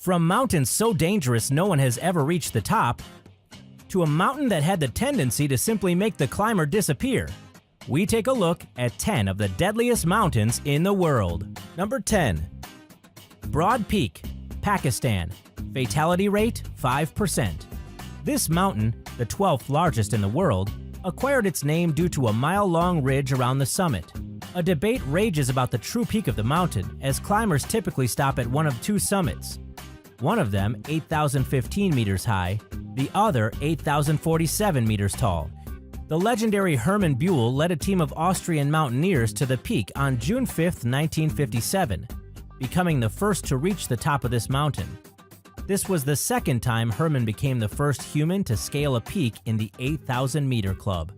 From mountains so dangerous no one has ever reached the top, to a mountain that had the tendency to simply make the climber disappear, we take a look at 10 of the deadliest mountains in the world. Number 10. Broad Peak, Pakistan. Fatality rate 5%. This mountain, the 12th largest in the world, acquired its name due to a mile-long ridge around the summit. A debate rages about the true peak of the mountain, as climbers typically stop at one of two summits. One of them 8,015 meters high, the other 8,047 meters tall. The legendary Hermann Buell led a team of Austrian mountaineers to the peak on June 5, 1957, becoming the first to reach the top of this mountain. This was the second time Hermann became the first human to scale a peak in the 8,000-meter club.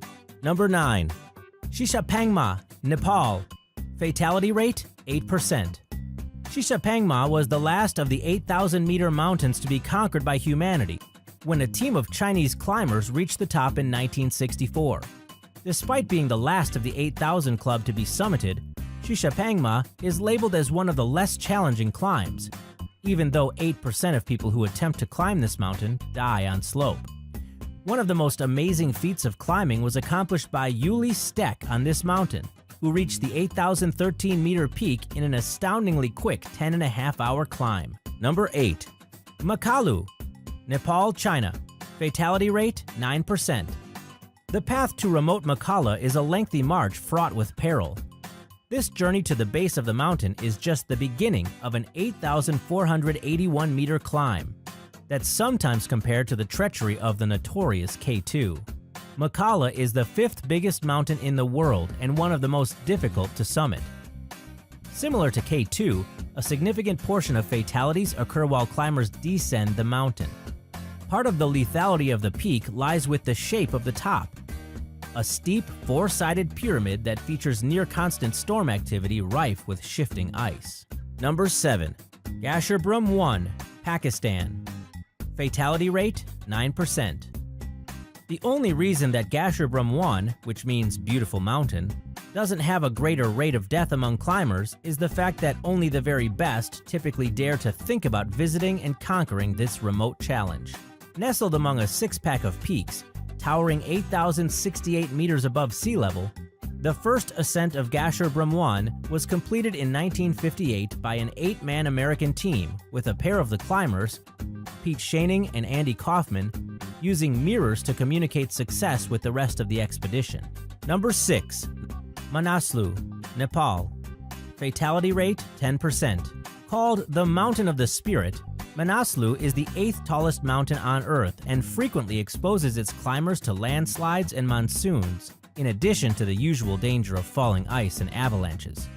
Number 9. Shishapangma, Nepal. Fatality rate 8%. Shishapangma was the last of the 8,000-meter mountains to be conquered by humanity, when a team of Chinese climbers reached the top in 1964. Despite being the last of the 8,000 club to be summited, Shishapangma is labeled as one of the less challenging climbs, even though 8% of people who attempt to climb this mountain die on slope. One of the most amazing feats of climbing was accomplished by Uli Steck on this mountain, who reached the 8,013-meter peak in an astoundingly quick 10.5-hour climb. Number 8. Makalu, Nepal, China. Fatality rate 9%. The path to remote Makala is a lengthy march fraught with peril. This journey to the base of the mountain is just the beginning of an 8,481-meter climb that's sometimes compared to the treachery of the notorious K2. Makala is the 5th biggest mountain in the world and one of the most difficult to summit. Similar to K2, a significant portion of fatalities occur while climbers descend the mountain. Part of the lethality of the peak lies with the shape of the top, a steep, four-sided pyramid that features near-constant storm activity rife with shifting ice. Number 7. Gasherbrum 1, Pakistan. Fatality rate 9%. The only reason that Gasherbrum 1, which means beautiful mountain, doesn't have a greater rate of death among climbers is the fact that only the very best typically dare to think about visiting and conquering this remote challenge. Nestled among a six-pack of peaks, towering 8,068 meters above sea level, the first ascent of Gasherbrum 1 was completed in 1958 by an 8-man American team with a pair of the climbers, Pete Schoening and Andy Kaufman, using mirrors to communicate success with the rest of the expedition. Number 6. Manaslu, Nepal. Fatality rate 10%. Called the Mountain of the Spirit, Manaslu is the 8th tallest mountain on Earth and frequently exposes its climbers to landslides and monsoons, in addition to the usual danger of falling ice and avalanches.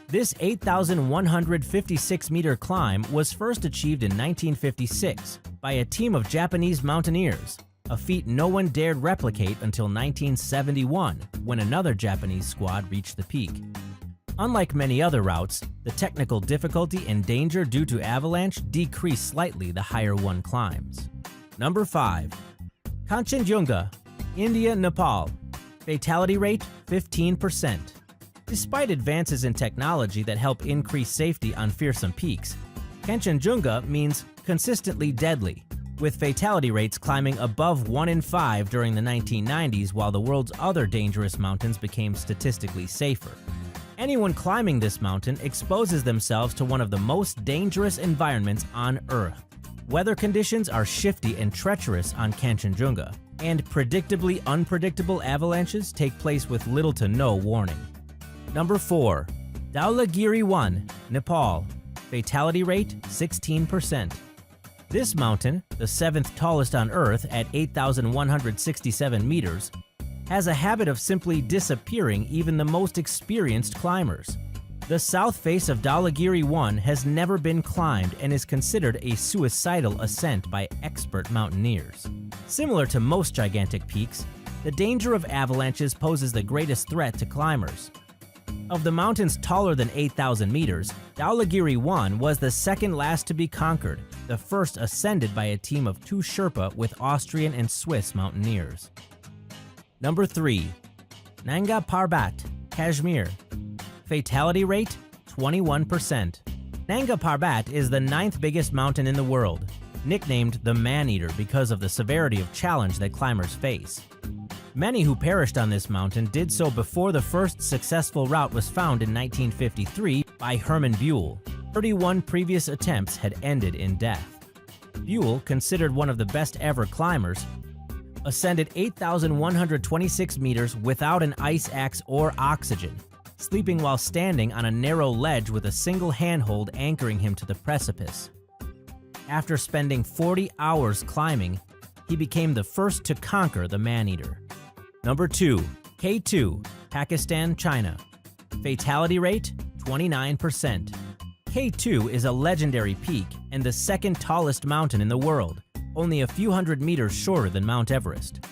This 8,156-meter climb was first achieved in 1956 by a team of Japanese mountaineers, a feat no one dared replicate until 1971, when another Japanese squad reached the peak. Unlike many other routes, the technical difficulty and danger due to avalanche decrease slightly the higher one climbs. Number 5. Kanchenjunga, India, Nepal. Fatality rate 15%. Despite advances in technology that help increase safety on fearsome peaks, Kanchenjunga means consistently deadly, with fatality rates climbing above 1 in 5 during the 1990s while the world's other dangerous mountains became statistically safer. Anyone climbing this mountain exposes themselves to one of the most dangerous environments on Earth. Weather conditions are shifty and treacherous on Kanchenjunga, and predictably unpredictable avalanches take place with little to no warning. Number 4. Dhaulagiri 1, Nepal. Fatality rate 16%. This mountain, the 7th tallest on Earth at 8,167 meters, has a habit of simply disappearing even the most experienced climbers. The south face of Dhaulagiri 1 has never been climbed and is considered a suicidal ascent by expert mountaineers. Similar to most gigantic peaks, the danger of avalanches poses the greatest threat to climbers. Of the mountains taller than 8,000 meters, Dhaulagiri 1 was the second last to be conquered, the first ascended by a team of 2 Sherpa with Austrian and Swiss mountaineers. Number 3. Nanga Parbat, Kashmir. Fatality rate 21%. Nanga Parbat is the 9th biggest mountain in the world, nicknamed the Man-Eater because of the severity of challenge that climbers face. Many who perished on this mountain did so before the first successful route was found in 1953 by Hermann Buell. 31 previous attempts had ended in death. Buell, considered one of the best ever climbers, ascended 8,126 meters without an ice axe or oxygen, sleeping while standing on a narrow ledge with a single handhold anchoring him to the precipice. After spending 40 hours climbing, he became the first to conquer the Man-Eater. Number 2. K2, Pakistan, China. Fatality rate, 29%. K2 is a legendary peak and the second tallest mountain in the world, only a few hundred meters shorter than Mount Everest.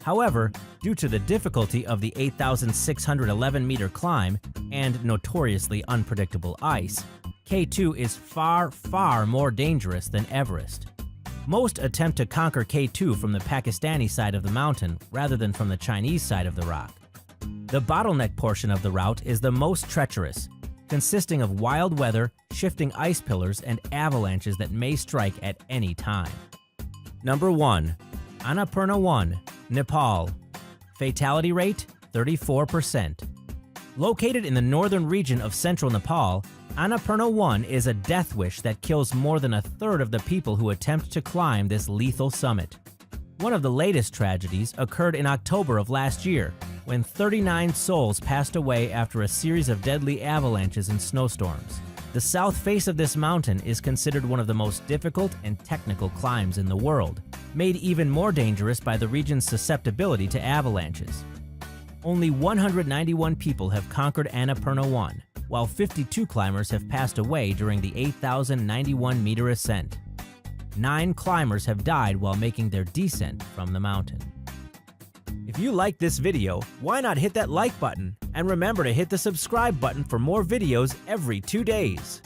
However, due to the difficulty of the 8,611-meter climb and notoriously unpredictable ice, K2 is far, far more dangerous than Everest. Most attempt to conquer K2 from the Pakistani side of the mountain rather than from the Chinese side of the rock. The bottleneck portion of the route is the most treacherous, consisting of wild weather, shifting ice pillars, and avalanches that may strike at any time. Number 1. Annapurna 1, Nepal. Fatality rate, 34%. Located in the northern region of central Nepal, Annapurna 1 is a death wish that kills more than a third of the people who attempt to climb this lethal summit. One of the latest tragedies occurred in October of last year, when 39 souls passed away after a series of deadly avalanches and snowstorms. The south face of this mountain is considered one of the most difficult and technical climbs in the world, made even more dangerous by the region's susceptibility to avalanches. Only 191 people have conquered Annapurna 1, while 52 climbers have passed away during the 8,091-meter ascent. 9 climbers have died while making their descent from the mountain. If you like this video, why not hit that like button? And remember to hit the subscribe button for more videos every 2 days.